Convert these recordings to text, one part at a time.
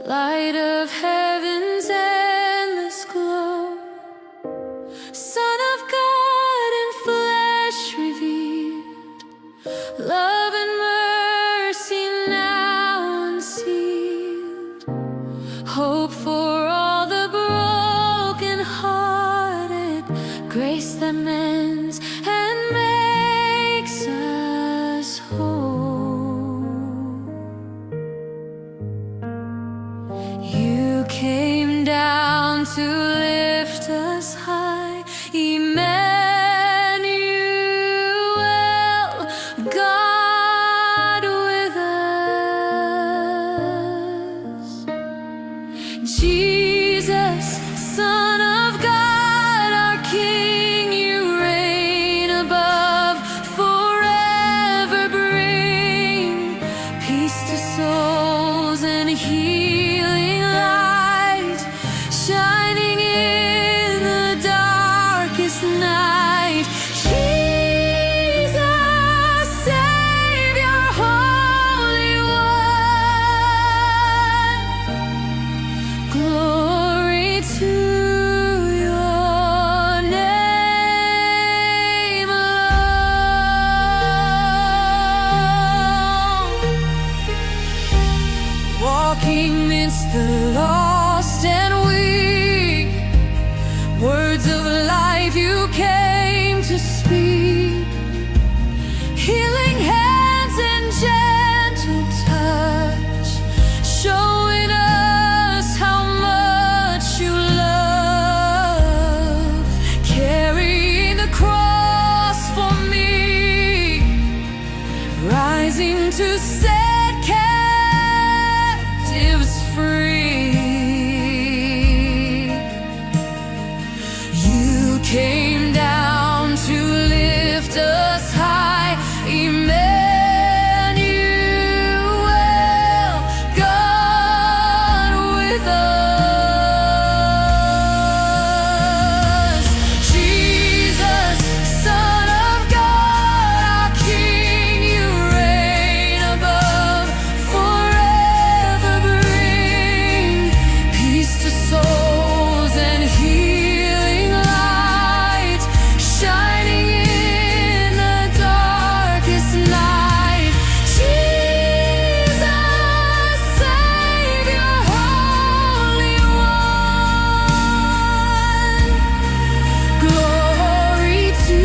light of heaven's endless glow, Son of God in flesh revealed, love and mercy now unsealed, hope for all the broken-hearted, grace that mends and makes us whole. You came down to lift us high, Emmanuel, God with us. Jesus, Son of God, our King, you reign above, forever bring peace to souls and healing light, shining in the darkest night. Jesus, Savior, Holy One, glory to your name alone. Walking midst the lost and weak, words of life you came to speak, healing hands and gentle touch, showing us how much you love, carrying the cross for me, rising to set captives free. You came down to lift us high, Emmanuel, God with us. Jesus, Son of God, our King, you reign above, forever bring peace to souls and healing light, shining in the darkest night. Jesus, Savior, Holy One, glory to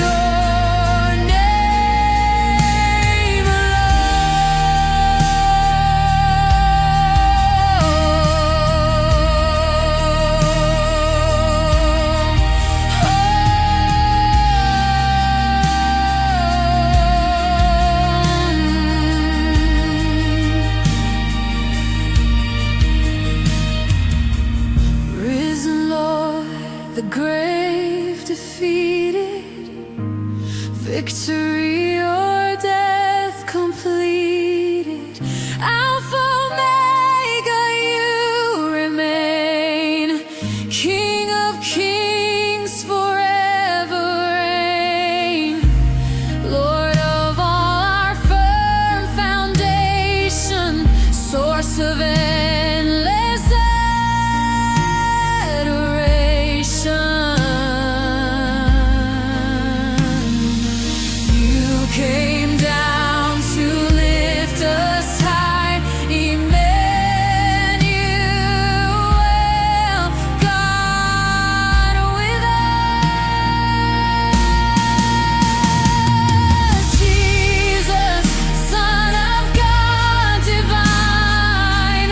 your name alone. Risen Lord, the grave defeated, victory or death completed, Alpha Omega you remain, King of kings forever reign, Lord of all our firm foundation, source of endless adoration. You came down to lift us high, Emmanuel, God with us. Jesus, Son of God divine,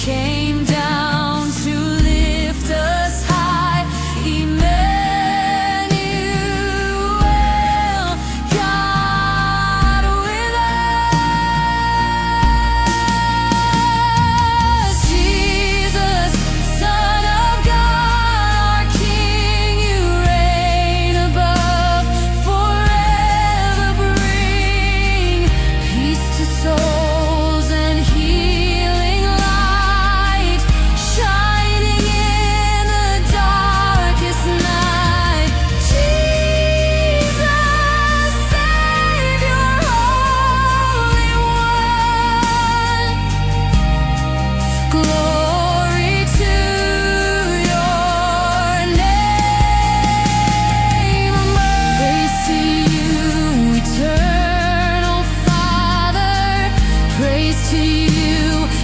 came down to lift us high. Emmanuel, God with us. Jesus, Son of God, our King, you reign above, forever bring peace to souls and healing light, shining in the darkest night. Jesus, Savior, Holy One, glory to your name. Praise to you, eternal Father. Praise to you,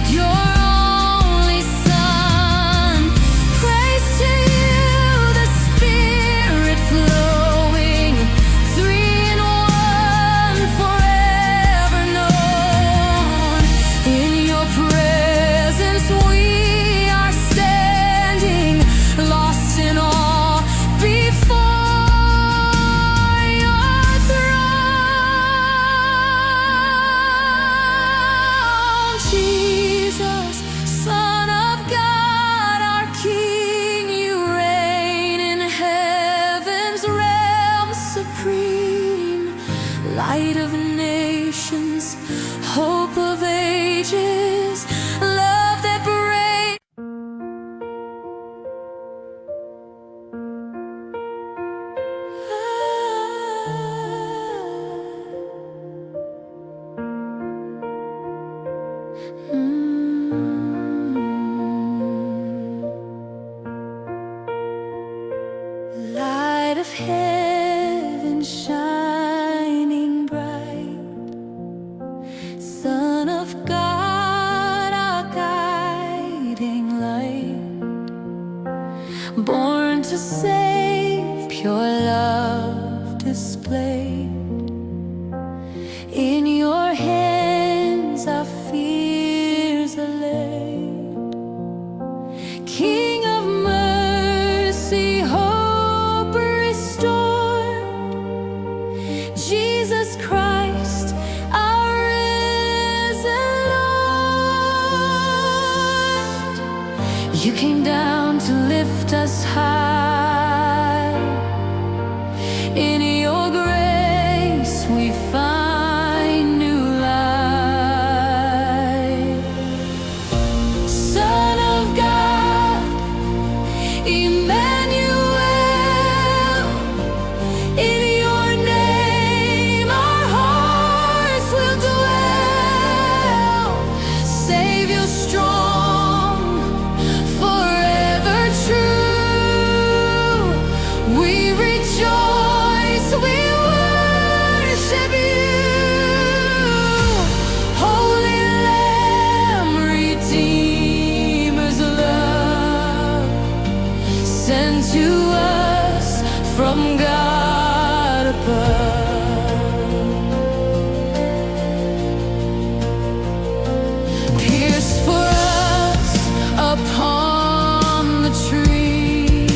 your only Son. Praise to you, the Spirit flowing, three in one, forever known. In your presence we are standing, lost in awe before your throne. Jesus, Son of God, our King, you reign in heaven's realm supreme, light of nations, hope of ages, love that breaks. Light of heaven shining bright, Son of God, our guiding light, born to save, pure love displayed. In your hands our fears are laid. King of mercy, hope restored, Jesus Christ, our risen Lord. You came down to lift us high. In your grace we find new life. Son of God, Emmanuel, in your name our hearts will dwell. Savior strong, forever true, we rejoice, we worship you. Holy Lamb, Redeemer's love, sent to us from God above. Pierced for us upon the tree,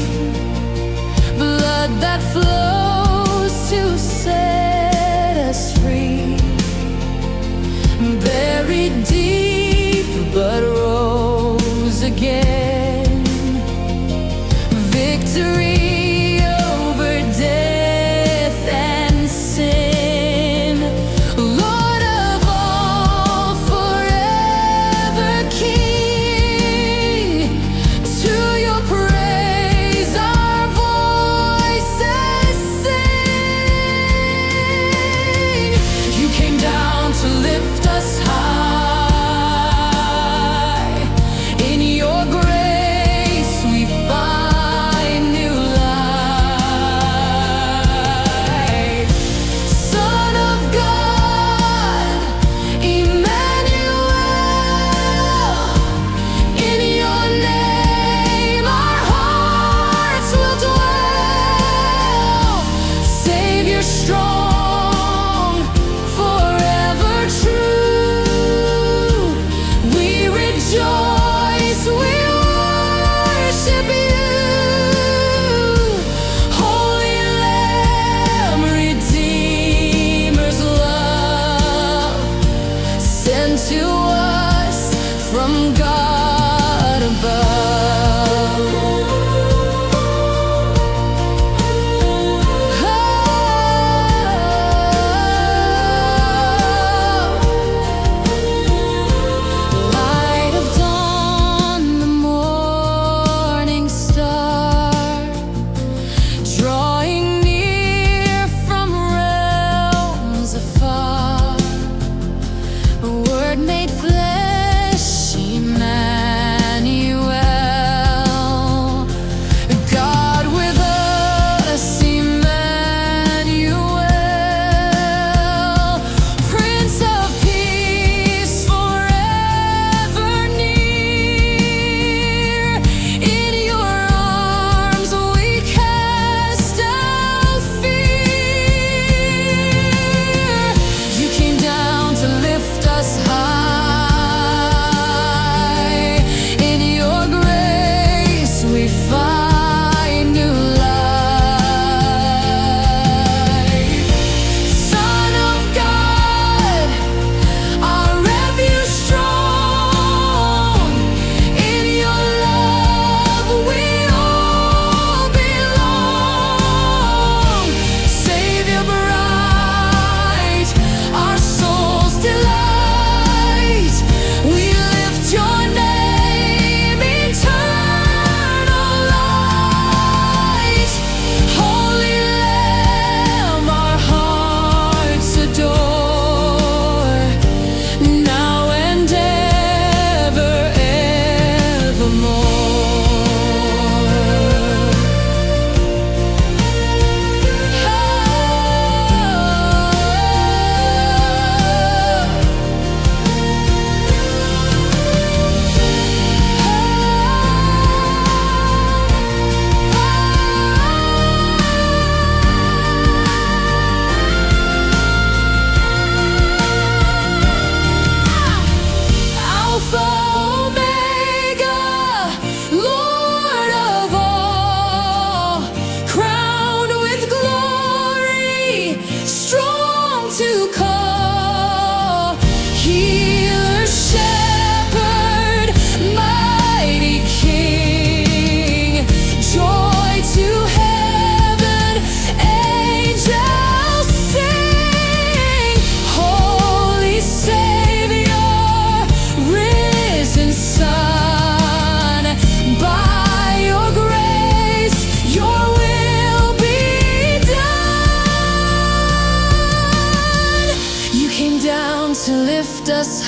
blood that flows to set us free. Buried deep but rose again. Victory over death and sin. Lord of all, forever King. To your praise our voices sing. You came down to lift us high. In your grace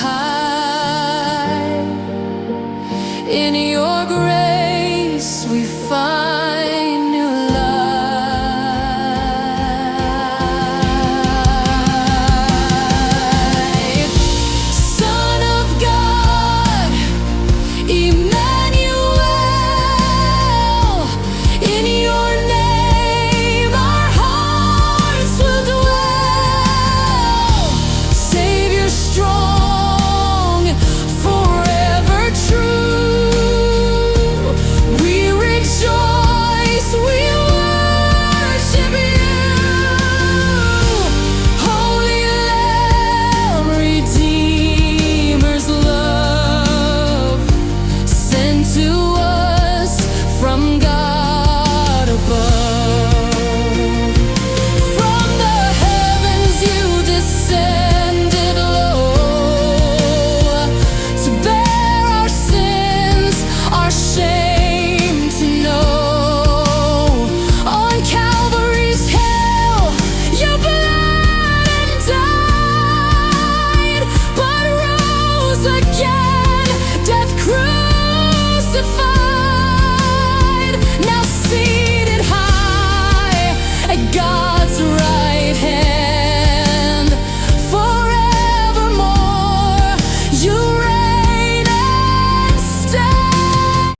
high. In your grace we find